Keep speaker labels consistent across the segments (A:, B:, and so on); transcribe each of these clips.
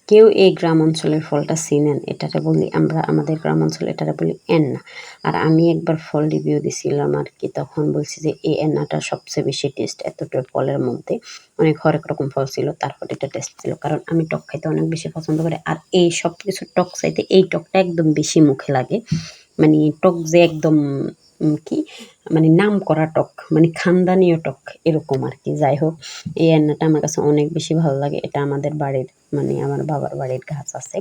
A: কেউ এই গ্রাম অঞ্চলের ফলটা চিনেন, এটারে বলি আমরা, আমাদের গ্রাম অঞ্চলে এটারে বলি এন্না। আর আমি একবার ফল রিভিউ দিছিলাম আর কি, তখন বলছি যে এই এন্নাটা সবচেয়ে বেশি টেস্ট এতটা ফলের মধ্যে। অনেক হরেক রকম ফল ছিল, তারপর এটা টেস্ট ছিল, কারণ আমি টক খাইতে অনেক বেশি পছন্দ করি। আর এই সব কিছু টক চাইতে এই টকটা একদম বেশি মুখে লাগে। মানে টক যে একদম কি মানে নাম করা টক, মানে খানদানীয় টক এরকম আর কি। যাই হোক, এই রান্নাটা আমার কাছে অনেক বেশি ভালো লাগে। এটা আমাদের বাড়ির মানে আমার বাবার বাড়ির গাছ আছে,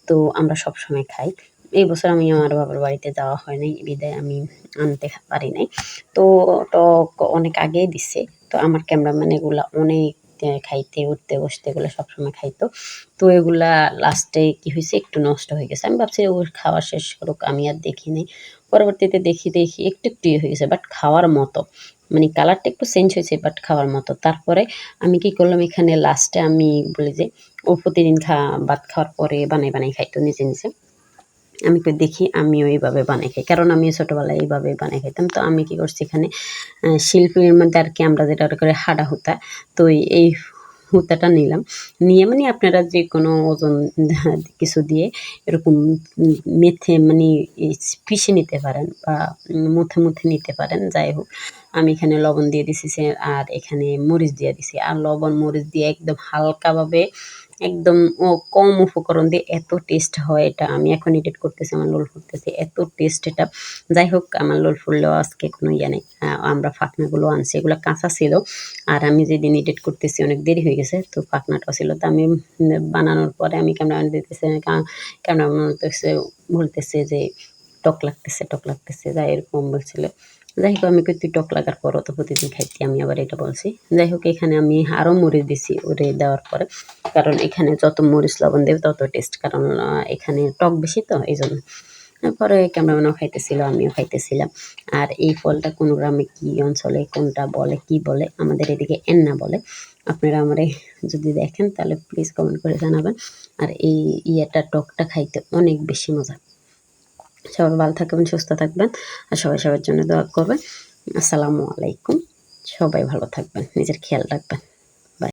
A: তো আমরা সবসময় খাই। এই বছর আমি আমার বাবার বাড়িতে যাওয়া হয় নাই বিদায় আমি আনতে পারি নাই। তো টক অনেক আগেই দিছে, তো আমার ক্যামেরাম্যান এগুলা অনেক খাইতে উঠতে বসতে এগুলো সবসময় খাইতো। তো এগুলা লাস্টে কি হয়েছে একটু নষ্ট হয়ে গেছে। আমি ভাবছি ও খাওয়া শেষ করুক, আমি আর দেখি নাই। পরবর্তীতে দেখি একটু একটু ইয়ে হয়ে গেছে, বাট খাওয়ার মতো। মানে কালারটা একটু চেঞ্জ হয়েছে, বাট খাওয়ার মতো। তারপরে আমি কি করলাম, এখানে লাস্টে আমি বলি যে ও প্রতিদিন ভাত খাওয়ার পরে বানাই খাইতো নিজে নিজে। আমি কই দেখি আমিও এইভাবে বানাই খাই, কারণ আমিও ছোটোবেলায় এইভাবে বানাই খাইতাম। তো আমি কি করছি এখানে শিল্পীর মধ্যে আর কি আমরা যেটা করে হাডা হুতা, তো এই হুতাটা নিলাম। নিয়ে মানে আপনারা যে কোনো ওজন কিছু দিয়ে এরকম মেথে মানে পিষে নিতে পারেন বা মুথে নিতে পারেন। যাই হোক, আমি এখানে লবণ দিয়ে দিছি আর এখানে মরিচ দিয়ে দিছি। আর লবণ মরিচ দিয়ে একদম হালকাভাবে একদম কম উপকরণ দিয়ে এত টেস্ট হয় এটা। আমি এখন এডিট করতেছি, আমার লোল ফুটতেছে, এত টেস্ট এটা। যাই হোক, আমার লোল ফুললেও আজকে কোনো ইয়ে নেই। আমরা ফাঁকনাগুলো আনছি, এগুলো কাঁচা ছিল। আর আমি যেদিন এডিট করতেছি অনেক দেরি হয়ে গেছে, তো ফাঁকনাটা ছিল। তো আমি বানানোর পরে আমি ক্যামেরাম্যান দিতেছে, ক্যামেরাম্যান বলতেছে যে টক লাগতেছে যা এরকম বলছিল। যাই হোক, আমি কই তুই টক লাগার পরও তো প্রতিদিন খাইতি, আমি আবার এটা বলছি। যাই হোক, এখানে আমি আরও মরিচ দিছি ওরে দেওয়ার পরে, কারণ এখানে যত মরিচ লবণ দেবে তত টেস্ট, কারণ এখানে টক বেশি তো এই জন্য। তারপরে ক্যামেরাম্যানও খাইতেছিল, আমিও খাইতেছিলাম। আর এই ফলটা কোন গ্রামে কি অঞ্চলে কোনটা বলে কি বলে, আমাদের এদিকে এন্না বলে। আপনারা আমারে যদি দেখেন তাহলে প্লিজ কমেন্ট করে জানাবেন। আর এই টকটা খাইতে অনেক বেশি মজা। সবাই ভালো থাকবেন, সুস্থ থাকবেন, আর সবাই সবার জন্য দোয়া করবেন। আসসালামু আলাইকুম। সবাই ভালো থাকবেন, নিজের খেয়াল রাখবেন।